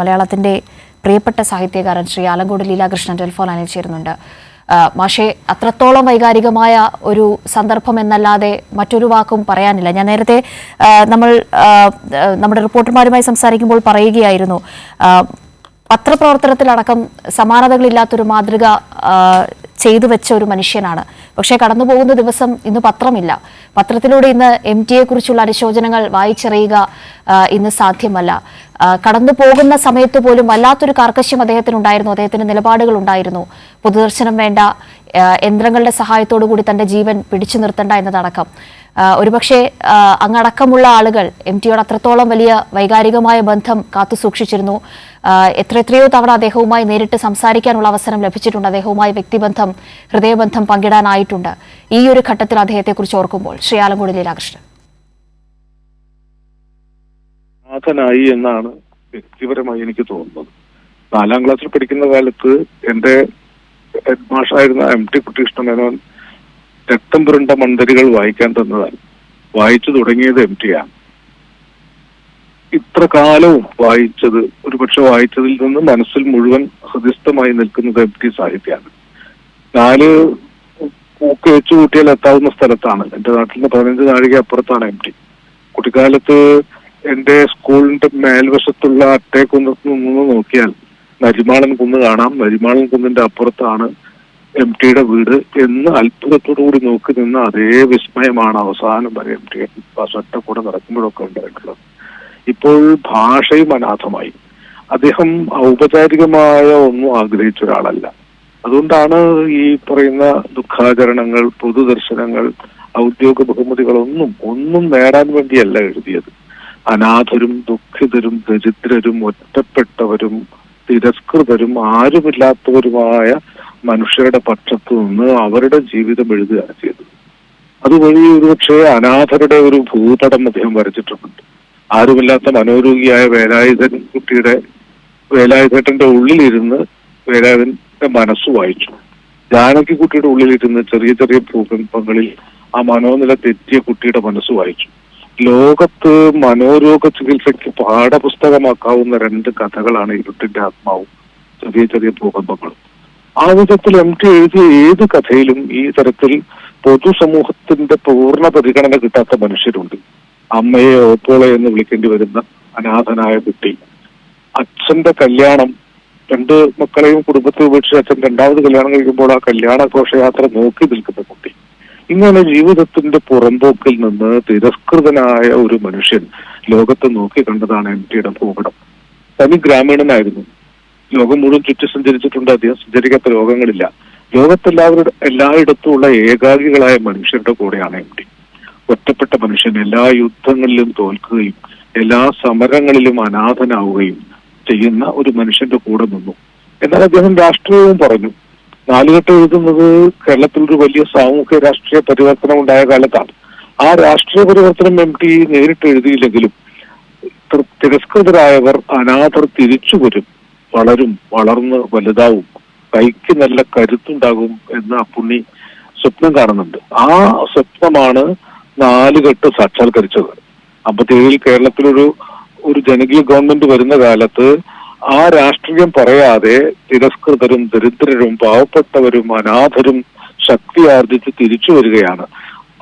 മലയാളത്തിന്റെ പ്രിയപ്പെട്ട സാഹിത്യകാരൻ ശ്രീ ആലങ്കോട് ലീലാകൃഷ്ണൻ ടെലിഫോൺ ലൈനിൽ ചേരുന്നുണ്ട്. മാഷെ, അത്രത്തോളം വൈകാരികമായ ഒരു സന്ദർഭം എന്നല്ലാതെ മറ്റൊരു വാക്കും പറയാനില്ല. ഞാൻ നേരത്തെ നമ്മുടെ റിപ്പോർട്ടർമാരുമായി സംസാരിക്കുമ്പോൾ പറയുകയായിരുന്നു, പത്രപ്രവർത്തനത്തിലടക്കം സമാനതകളില്ലാത്തൊരു മാതൃക ചെയ്തു വെച്ച ഒരു മനുഷ്യനാണ്. പക്ഷേ കടന്നു പോകുന്ന ദിവസം ഇന്ന് പത്രമില്ല. പത്രത്തിലൂടെ ഇന്ന് MT കുറിച്ചുള്ള അനുശോചനങ്ങൾ വായിച്ചറിയുക ഇന്ന് സാധ്യമല്ല. കടന്നു പോകുന്ന സമയത്ത് പോലും വല്ലാത്തൊരു കാർക്കശ്യം അദ്ദേഹത്തിനുണ്ടായിരുന്നു. അദ്ദേഹത്തിന്റെ നിലപാടുകൾ ഉണ്ടായിരുന്നു. പൊതുദർശനം വേണ്ട, യന്ത്രങ്ങളുടെ സഹായത്തോടു കൂടി തന്റെ ജീവൻ പിടിച്ചു നിർത്തണ്ട എന്നതടക്കം. ഒരുപക്ഷെ അങ്ങടക്കമുള്ള ആളുകൾ MTയോട് അത്രത്തോളം വലിയ വൈകാരികമായ ബന്ധം കാത്തു സൂക്ഷിച്ചിരുന്നു. എത്രയോ തവണ അദ്ദേഹവുമായി നേരിട്ട് സംസാരിക്കാനുള്ള അവസരം ലഭിച്ചിട്ടുണ്ട്. അദ്ദേഹവുമായി വ്യക്തിബന്ധം, ഹൃദയബന്ധം പങ്കിടാനായിട്ടുണ്ട്. ഈ ഒരു ഘട്ടത്തിൽ അദ്ദേഹത്തെക്കുറിച്ച് ഓർക്കുമ്പോൾ ശ്രീ ആലങ്കോട് ലീലാകൃഷ്ണൻ നാഥനായി എന്നാണ് വ്യക്തിപരമായി എനിക്ക് തോന്നുന്നത്. 4ാം ക്ലാസ്സിൽ പഠിക്കുന്ന കാലത്ത് എന്റെ ഹെഡ് മാഷായിരുന്ന MT കുട്ടികൃഷ്ണ മേനോൻ രക്തം പുരണ്ട മന്ദരികൾ വായിക്കാൻ തന്നതാണ്. വായിച്ചു തുടങ്ങിയത് MTയാണ്. ഇത്ര കാലവും വായിച്ചത്, ഒരുപക്ഷെ വായിച്ചതിൽ നിന്ന് മനസ്സിൽ മുഴുവൻ ഹൃദയസ്ഥമായി നിൽക്കുന്നത് MT സാഹിത്യമാണ്. 4 പൂക്ക് വെച്ചു കൂട്ടിയാൽ എത്താവുന്ന സ്ഥലത്താണ്. എന്റെ നാട്ടിൽ നിന്ന് 15 നാഴിക അപ്പുറത്താണ് MT. കുട്ടിക്കാലത്ത് എന്റെ സ്കൂളിന്റെ മേൽവശത്തുള്ള അട്ടേക്കുന്നത്ത് നിന്ന് നോക്കിയാൽ നരിമാളൻ കുന്ന് കാണാം. നരിമാളൻ കുന്നിന്റെ അപ്പുറത്താണ് MTയുടെ വീട് എന്ന് അത്ഭുതത്തോടു കൂടി നോക്കി നിന്ന അതേ വിസ്മയമാണ് അവസാനം വരെ MT ഒറ്റക്കൂടെ നടക്കുമ്പോഴൊക്കെ ഉണ്ടായിട്ടുള്ളത്. ഇപ്പോൾ ഭാഷയും അനാഥമായി. അദ്ദേഹം ഔപചാരികമായ ഒന്നും ആഗ്രഹിച്ച ഒരാളല്ല. അതുകൊണ്ടാണ് ഈ പറയുന്ന ദുഃഖാചരണങ്ങൾ, പൊതുദർശനങ്ങൾ, ഔദ്യോഗിക ബഹുമതികളൊന്നും നേടാൻ വേണ്ടിയല്ല എഴുതിയത്. അനാഥരും ദുഃഖിതരും ദരിദ്രരും ഒറ്റപ്പെട്ടവരും തിരസ്കൃതരും ആരുമില്ലാത്തവരുമായ മനുഷ്യരുടെ പക്ഷത്തു നിന്ന് അവരുടെ ജീവിതം എഴുതുകയാണ് ചെയ്തത്. അതുവഴി ഒരുപക്ഷെ അനാഥരുടെ ഒരു ഭൂപടം അദ്ദേഹം വരച്ചിട്ടുണ്ട്. ആരുമില്ലാത്ത മനോരോഗിയായ വേലായുധേട്ടന്റെ ഉള്ളിലിരുന്ന് വേലായുധന്റെ മനസ്സ് വായിച്ചു. ജാനകിക്കുട്ടിയുടെ ഉള്ളിലിരുന്ന് ചെറിയ ചെറിയ ഭൂകമ്പങ്ങളിൽ ആ മനോനില തെറ്റിയ കുട്ടിയുടെ മനസ്സ് വായിച്ചു. ലോകത്ത് മനോരോഗ ചികിത്സയ്ക്ക് പാഠപുസ്തകമാക്കാവുന്ന 2 കഥകളാണ് ഇരുട്ടിന്റെ ആത്മാവും ചെറിയ ചെറിയ ഭൂകമ്പങ്ങളും. ആ വിധത്തിൽ MT എഴുതിയ ഏത് കഥയിലും ഈ തരത്തിൽ പൊതുസമൂഹത്തിന്റെ പൂർണ്ണ പരിഗണന കിട്ടാത്ത മനുഷ്യരുണ്ട്. അമ്മയെ ഓപ്പോളെ എന്ന് വിളിക്കേണ്ടി വരുന്ന അനാഥനായ കുട്ടി, അച്ഛന്റെ കല്യാണം, 2 മക്കളെയും കുടുംബത്തെ ഉപേക്ഷിച്ച് അച്ഛൻ 2ാമത് കല്യാണം കഴിക്കുമ്പോൾ ആ കല്യാണ ഘോഷയാത്ര നോക്കി നിൽക്കുന്ന കുട്ടി. ഇങ്ങനെ ജീവിതത്തിന്റെ പുറമ്പോക്കിൽ നിന്ന് തിരസ്കൃതനായ ഒരു മനുഷ്യൻ ലോകത്തെ നോക്കി കണ്ടതാണ് MTയുടെ ഭൂപടം. തനി ഗ്രാമീണനായിരുന്നു. ലോകം മുഴുവൻ ചുറ്റി സഞ്ചരിച്ചിട്ടുണ്ട്. അദ്ദേഹം സഞ്ചരിക്കാത്ത ലോകങ്ങളില്ല. എല്ലായിടത്തുമുള്ള ഏകാഗികളായ മനുഷ്യരുടെ കൂടെയാണ് MT. ഒറ്റപ്പെട്ട മനുഷ്യൻ എല്ലാ യുദ്ധങ്ങളിലും തോൽക്കുകയും എല്ലാ സമരങ്ങളിലും അനാഥനാവുകയും ചെയ്യുന്ന ഒരു മനുഷ്യന്റെ കൂടെ നിന്നു. എന്നാൽ അദ്ദേഹം രാഷ്ട്രീയവും പറഞ്ഞു. 4 കെട്ട് എഴുതുന്നത് കേരളത്തിൽ ഒരു വലിയ സാമൂഹ്യ രാഷ്ട്രീയ പരിവർത്തനം ഉണ്ടായ കാലത്താണ്. ആ രാഷ്ട്രീയ പരിവർത്തനം MT നേരിട്ട് എഴുതിയില്ലെങ്കിലും തിരസ്കൃതരായവർ, അനാഥർ തിരിച്ചു വരും, വളരും, വളർന്ന് വലുതാവും, കൈക്ക് നല്ല കരുത്തുണ്ടാകും എന്ന് അപ്പുണ്ണി സ്വപ്നം കാണുന്നുണ്ട്. ആ സ്വപ്നമാണ് 4 കെട്ട് സാക്ഷാത്കരിച്ചത്. 57 കേരളത്തിലൊരു ജനകീയ ഗവൺമെന്റ് വരുന്ന കാലത്ത് ആ രാഷ്ട്രീയം പറയാതെ തിരസ്കൃതരും ദരിദ്രരും പാവപ്പെട്ടവരും അനാഥരും ശക്തി ആർജിച്ച് തിരിച്ചു വരികയാണ്.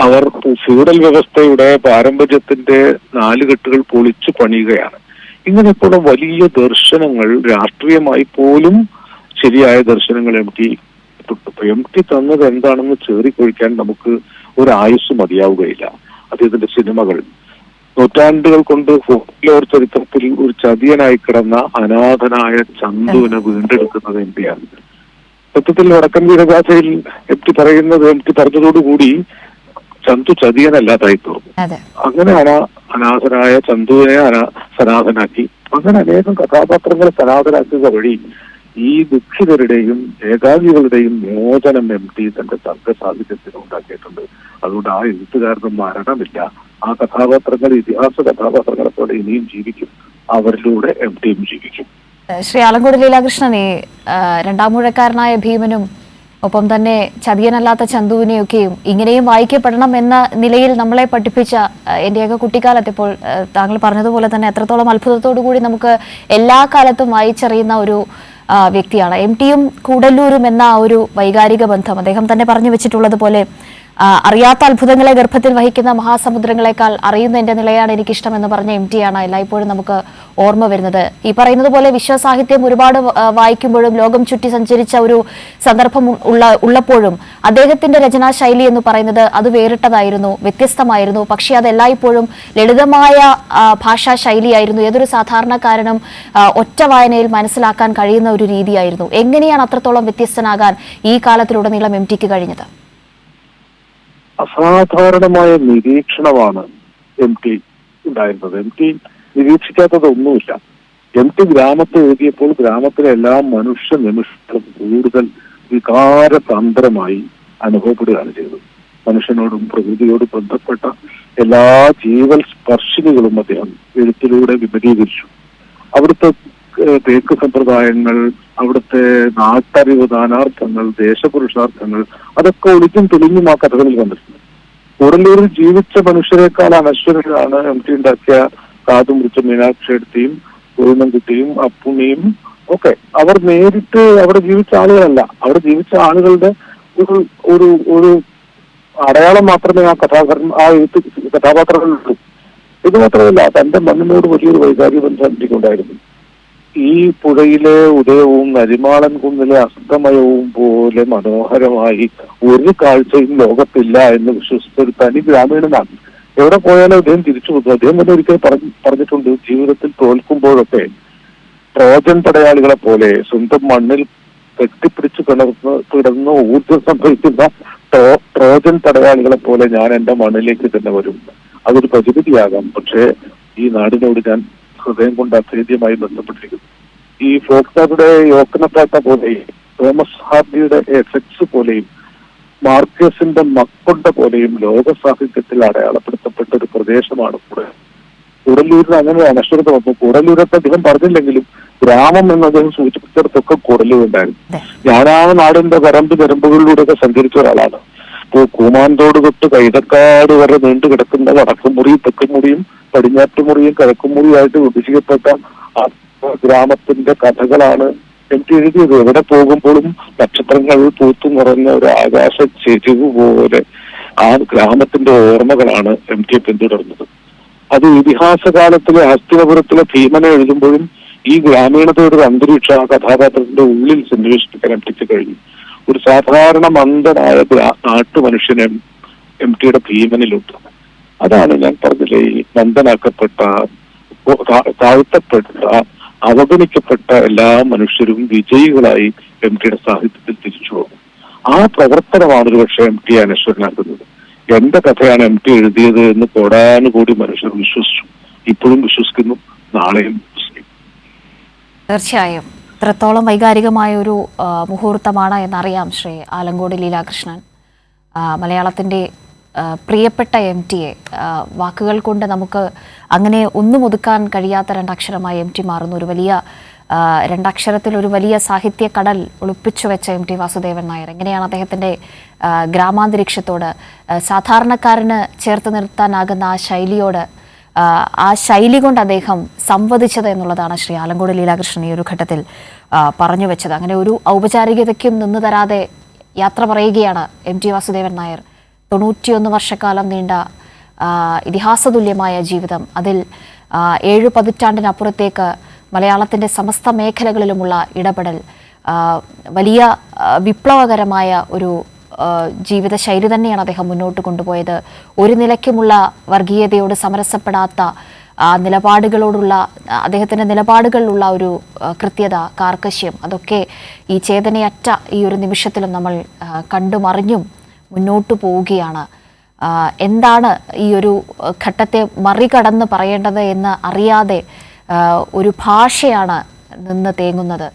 അവർ ഫ്യൂഡൽ വ്യവസ്ഥയുടെ പാരമ്പര്യത്തിന്റെ 4 കെട്ടുകൾ പൊളിച്ചു പണിയുകയാണ്. ഇങ്ങനെയൊക്കെയുള്ള വലിയ ദർശനങ്ങൾ, രാഷ്ട്രീയമായി പോലും ശരിയായ ദർശനങ്ങൾ MT തന്നത് എന്താണെന്ന് ചേറിക്കൊഴിക്കാൻ നമുക്ക് ഒരു ആയുസ് മതിയാവുകയില്ല. അദ്ദേഹത്തിന്റെ സിനിമകൾ നൂറ്റാണ്ടുകൾ കൊണ്ട് ഫോക്ലോർ ചരിത്രത്തിൽ ഒരു ചതിയനായി കിടന്ന അനാഥനായ ചന്തുവിനെ വീണ്ടെടുക്കുന്നത് MTയാണ്. സത്യത്തിൽ വടക്കൻ വീരഗാഥയിൽ MT പറഞ്ഞതോടുകൂടി ചന്തു ചതിയനല്ലാതായി തീർന്നു. അങ്ങനെ അനാഥനായ ചന്തുവിനെ സനാഥനാക്കി. അങ്ങനെ അനേകം കഥാപാത്രങ്ങളെ സനാഥനാക്കുക വഴി ഈ ദുഃഖിതരുടെയും ഏകാഗികളുടെയും മോചനം MT തന്റെ സംഘ സാഹിത്യത്തിന് ഉണ്ടാക്കിയിട്ടുണ്ട്. അതുകൊണ്ട് ആ എഴുത്തുകാരുടെ മരണമില്ല. ആ കഥാപാത്രങ്ങൾ ഇതിഹാസ കഥാപാത്രങ്ങളെ പോലെ ഇനിയും ജീവിക്കും. അവരിലൂടെ MTയും ജീവിക്കും. ശ്രീ ആലങ്കോട് ലീലാകൃഷ്ണൻ, 2ാം ഊഴക്കാരനായ ഭീമനും ഒപ്പം തന്നെ ചതിയനല്ലാത്ത ചന്തുവിനെയൊക്കെയും ഇങ്ങനെയും വായിക്കപ്പെടണം എന്ന നിലയിൽ നമ്മളെ പഠിപ്പിച്ച എൻ്റെയൊക്കെ കുട്ടിക്കാലത്ത് ഇപ്പോൾ താങ്കൾ പറഞ്ഞതുപോലെ തന്നെ എത്രത്തോളം അത്ഭുതത്തോടു കൂടി നമുക്ക് എല്ലാ കാലത്തും വായിച്ചറിയുന്ന ഒരു വ്യക്തിയാണ് MTയും കൂടല്ലൂരും എന്ന ആ ഒരു വൈകാരിക ബന്ധം. അദ്ദേഹം തന്നെ പറഞ്ഞു വെച്ചിട്ടുള്ളതുപോലെ അറിയാത്ത അത്ഭുതങ്ങളെ ഗർഭത്തിൽ വഹിക്കുന്ന മഹാസമുദ്രങ്ങളെക്കാൾ അറിയുന്ന എൻ്റെ നിലയാണ് എനിക്കിഷ്ടമെന്ന് പറഞ്ഞ MT ആണ് എല്ലായ്പ്പോഴും നമുക്ക് ഓർമ്മ വരുന്നത്. ഈ പറയുന്നത് പോലെ വിശ്വസാഹിത്യം ഒരുപാട് വായിക്കുമ്പോഴും ലോകം ചുറ്റി സഞ്ചരിച്ച ഒരു സന്ദർഭം ഉള്ളപ്പോഴും അദ്ദേഹത്തിന്റെ രചനാശൈലി എന്ന് പറയുന്നത് അത് വേറിട്ടതായിരുന്നു, വ്യത്യസ്തമായിരുന്നു. പക്ഷേ അത് എല്ലായ്പ്പോഴും ലളിതമായ ഭാഷാ ശൈലിയായിരുന്നു. ഏതൊരു സാധാരണക്കാരനും ഒറ്റ വായനയിൽ മനസ്സിലാക്കാൻ കഴിയുന്ന ഒരു രീതിയായിരുന്നു. എങ്ങനെയാണ് അത്രത്തോളം വ്യത്യസ്തനാകാൻ ഈ കാലത്തിലുടനീളം MTക്ക് കഴിഞ്ഞത്? അസാധാരണമായ നിരീക്ഷണമാണ് MT ഉണ്ടായിരുന്നത്. MT നിരീക്ഷിക്കാത്തതൊന്നുമില്ല. MT ഗ്രാമത്തെ എഴുതിയപ്പോൾ ഗ്രാമത്തിലെ എല്ലാ മനുഷ്യ നിമിഷങ്ങളും കൂടുതൽ വികാരസാന്ദ്രമായി അനുഭവപ്പെടുകയാണ് ചെയ്തത്. മനുഷ്യനോടും പ്രകൃതിയോടും ബന്ധപ്പെട്ട എല്ലാ ജീവൽ സ്പർശിനികളും അദ്ദേഹം എഴുത്തിലൂടെ വിപുലീകരിച്ചു. അവിടുത്തെ തേക്ക് സമ്പ്രദായങ്ങൾ, അവിടുത്തെ നാട്ടറിവ്, നാനാർത്ഥങ്ങൾ, ദേശപുരുഷാർത്ഥങ്ങൾ അതൊക്കെ ഒളിച്ചും തെളിഞ്ഞും ആ കഥകളിൽ കണ്ടിട്ടുണ്ട്. കൂടല്ലൂരിൽ ജീവിച്ച മനുഷ്യരെക്കാൾ അനശ്വരരാണ് MT ഉണ്ടാക്കിയ കാതുമുറിച്ച മീനാക്ഷി എടുത്തിയും ഗോവിന്ദൻകുട്ടിയും അപ്പുണ്ണിയും ഒക്കെ. അവർ നേരിട്ട് അവിടെ ജീവിച്ച ആളുകളല്ല, അവിടെ ജീവിച്ച ആളുകളുടെ ഒരു ഒരു ഒരു അടയാളം മാത്രമേ ആ കഥാപാത്രങ്ങളിലുള്ളൂ. ഇത് മാത്രമല്ല, തന്റെ മണ്ണിനോട് വലിയൊരു വൈകാരിക ബന്ധം MTക്കുണ്ടായിരുന്നു. ഈ പുഴയിലെ ഉദയവും നരിമാളൻ കുന്നിലെ അസ്തമയവും പോലെ മനോഹരമായി ഒരു കാഴ്ചയും ലോകത്തില്ല എന്ന് വിശ്വസിച്ച ഒരു തനി ഗ്രാമീണനാണ്. എവിടെ പോയാലും അദ്ദേഹം തിരിച്ചു പോകും. അദ്ദേഹം തന്നെ ഒരിക്കൽ പറഞ്ഞിട്ടുണ്ട്, ജീവിതത്തിൽ തോൽക്കുമ്പോഴൊക്കെ ട്രോജൻ പടയാളികളെ പോലെ സ്വന്തം മണ്ണിൽ കെട്ടിപ്പിടിച്ച് കിടന്ന് ഊർജ്ജം സംഭവിക്കുന്ന ട്രോജൻ പടയാളികളെ പോലെ ഞാൻ എന്റെ മണ്ണിലേക്ക് തന്നെ വരും. അതൊരു പരിമിതിയാകാം, പക്ഷേ ഈ നാടിനോട് ഞാൻ ഹൃദയം കൊണ്ട് അഭേദ്യമായി ബന്ധപ്പെട്ടിരിക്കുന്നു. ഈ ഫോക്സാറുടെ യോക്കനപ്പാട്ട പോലെയും തോമസ് ഹാർഡിയുടെ എഫക്ട്സ് പോലെയും മാർക്കസിന്റെ മക്കൊണ്ട പോലെയും ലോക സാഹിത്യത്തിൽ അടയാളപ്പെടുത്തപ്പെട്ട ഒരു പ്രദേശമാണ് കൂടല്ലൂരിന് അങ്ങനെ അനശ്വരത വന്നു. കൂടല്ലൂരത്തെ അദ്ദേഹം പറഞ്ഞില്ലെങ്കിലും ഗ്രാമം എന്ന് അദ്ദേഹം സൂചിപ്പിച്ചിടത്തൊക്കെ കൂടല്ലൂരുണ്ടായിരുന്നു. ഞാനാണ് നാടിന്റെ വരമ്പുകളിലൂടെയൊക്കെ സഞ്ചരിച്ച ഒരാളാണ്. ഇപ്പോൾ കൂമാന്തോട് തൊട്ട് കൈതക്കാട് വരെ നീണ്ടു കിടക്കുന്ന വടക്കുമുറിയും തെക്കുമുറിയും പടിഞ്ഞാറ്റുമുറിയും കിഴക്കുമുറിയായിട്ട് വിഭജിക്കപ്പെട്ട ആ ഗ്രാമത്തിന്റെ കഥകളാണ് MT എഴുതിയത്. എവിടെ പോകുമ്പോഴും നക്ഷത്രങ്ങൾ പൂത്തു നിറഞ്ഞ ഒരു ആകാശ ചെരിവ് പോലെ ആ ഗ്രാമത്തിന്റെ ഓർമ്മകളാണ് MT പിന്തുടർന്നത്. അത് ഇതിഹാസകാലത്തിലെ ഹസ്തിനപുരത്തിലെ ഭീമനെ എഴുതുമ്പോഴും ഈ ഗ്രാമീണതയുടെ ഒരു അന്തരീക്ഷം ആ കഥാപാത്രത്തിന്റെ ഉള്ളിൽ സന്നിവേശിപ്പിക്കാൻ MTക്ക് കഴിഞ്ഞു. ഒരു സാധാരണ മന്ദനായ നാട്ടുമനുഷ്യനെ MTയുടെ ഭീമനിലുണ്ട്. അതാണ് ഞാൻ പറഞ്ഞില്ലേ, ഈ മന്ദനാക്കപ്പെട്ട, താഴ്ത്തപ്പെട്ട, അവഗണിക്കപ്പെട്ട എല്ലാ മനുഷ്യരും വിജയികളായി MTയുടെ സാഹിത്യത്തിൽ തിരിച്ചു പോകും. ആ പ്രവർത്തനമാണ് ഒരു പക്ഷേ MT അനശ്വരനാക്കുന്നത്. എന്റെ കഥയാണ് MT എഴുതിയത് എന്ന് കോടാനുകൂടി മനുഷ്യർ വിശ്വസിച്ചു, ഇപ്പോഴും വിശ്വസിക്കുന്നു, നാളെയും വിശ്വസിക്കും. തീർച്ചയായും ഇത്രത്തോളം വൈകാരികമായ ഒരു മുഹൂർത്തമാണ് എന്നറിയാം ശ്രീ ആലങ്കോട് ലീലാകൃഷ്ണൻ. മലയാളത്തിൻ്റെ പ്രിയപ്പെട്ട MTയെ വാക്കുകൾ കൊണ്ട് നമുക്ക് അങ്ങനെ ഒന്നും ഒതുക്കാൻ കഴിയാത്ത രണ്ടക്ഷരമായി MT മാറുന്നു. ഒരു വലിയ രണ്ടക്ഷരത്തിൽ ഒരു വലിയ സാഹിത്യ കടൽ ഒളിപ്പിച്ചു വെച്ച MT വാസുദേവൻ നായർ എങ്ങനെയാണ് അദ്ദേഹത്തിൻ്റെ ഗ്രാമാന്തരീക്ഷത്തോട്, സാധാരണക്കാരന് ചേർത്ത് നിർത്താനാകുന്ന ആ ശൈലിയോട്, ആ ശൈലി കൊണ്ട് അദ്ദേഹം സംവദിച്ചത് എന്നുള്ളതാണ് ശ്രീ ആലങ്കോട് ലീലാകൃഷ്ണൻ ഈ ഒരു ഘട്ടത്തിൽ പറഞ്ഞു വെച്ചത്. അങ്ങനെ ഒരു ഔപചാരികതയ്ക്കും നിന്ന് തരാതെ യാത്ര പറയുകയാണ് MT വാസുദേവൻ നായർ. 91 വർഷക്കാലം നീണ്ട ഇതിഹാസതുല്യമായ ജീവിതം, അതിൽ 7 പതിറ്റാണ്ടിനപ്പുറത്തേക്ക് മലയാളത്തിൻ്റെ സമസ്ത മേഖലകളിലുമുള്ള ഇടപെടൽ, വലിയ വിപ്ലവകരമായ ഒരു ജീവിതശൈലി തന്നെയാണ് അദ്ദേഹം മുന്നോട്ട് കൊണ്ടുപോയത്. ഒരു നിലയ്ക്കുമുള്ള വർഗീയതയോട് സമരസപ്പെടാത്ത നിലപാടുകളോടുള്ള അദ്ദേഹത്തിൻ്റെ നിലപാടുകളിലുള്ള ഒരു കൃത്യത, കാർക്കശ്യം, അതൊക്കെ ഈ ചേതനയറ്റ ഈ ഒരു നിമിഷത്തിലും നമ്മൾ കണ്ടുമറിഞ്ഞും മുന്നോട്ടു പോവുകയാണ്. എന്താണ് ഈ ഒരു ഘട്ടത്തെ മറികടന്ന് പറയേണ്ടത് എന്ന് അറിയാതെ ഒരു ഭാഷയാണ് നിന്ന് തേങ്ങുന്നത്.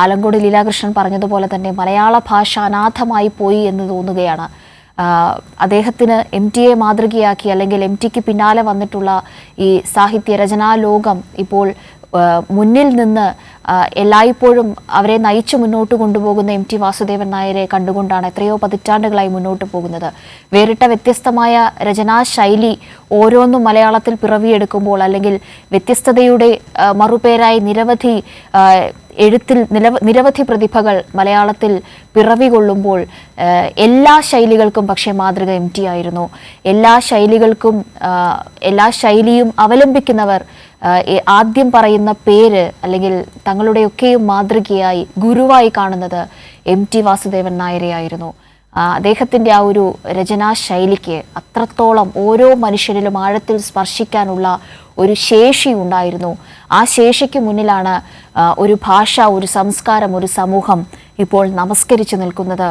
ആലങ്കോട് ലീലാകൃഷ്ണൻ പറഞ്ഞതുപോലെ തന്നെ മലയാള ഭാഷ അനാഥമായി പോയി എന്ന് തോന്നുകയാണ്. അദ്ദേഹത്തിന് MTയെ മാതൃകയാക്കി, അല്ലെങ്കിൽ MTക്ക് പിന്നാലെ വന്നിട്ടുള്ള ഈ സാഹിത്യ രചനാ ലോകം ഇപ്പോൾ മുന്നിൽ നിന്ന് എല്ലായ്പ്പോഴും അവരെ നയിച്ചു മുന്നോട്ട് കൊണ്ടുപോകുന്ന എം ടി വാസുദേവൻ നായരെ കണ്ടുകൊണ്ടാണ് എത്രയോ പതിറ്റാണ്ടുകളായി മുന്നോട്ട് പോകുന്നത്. വേറിട്ട വ്യത്യസ്തമായ രചനാ ശൈലി ഓരോന്നും മലയാളത്തിൽ പിറവിയെടുക്കുമ്പോൾ, അല്ലെങ്കിൽ വ്യത്യസ്തതയുടെ മറുപേരായി നിരവധി എഴുത്തിൽ നിരവധി പ്രതിഭകൾ മലയാളത്തിൽ പിറവി കൊള്ളുമ്പോൾ എല്ലാ ശൈലികൾക്കും പക്ഷേ മാതൃക എം ടി ആയിരുന്നു. എല്ലാ ശൈലിയും അവലംബിക്കുന്നവർ ആദ്യം പറയുന്ന പേര് അല്ലെങ്കിൽ തങ്ങളുടെയൊക്കെയും മാതൃകയായി ഗുരുവായി കാണുന്നത് എം ടി വാസുദേവൻ നായരെയായിരുന്നു. അദ്ദേഹത്തിൻ്റെ ആ ഒരു രചനാ ശൈലിക്ക് അത്രത്തോളം ഓരോ മനുഷ്യരിലും ആഴത്തിൽ സ്പർശിക്കാനുള്ള ഒരു ശേഷി ഉണ്ടായിരുന്നു. ആ ശേഷിക്ക് മുന്നിലാണ് ഒരു ഭാഷ, ഒരു സംസ്കാരം, ഒരു സമൂഹം ഇപ്പോൾ നമസ്കരിച്ചു നിൽക്കുന്നത്.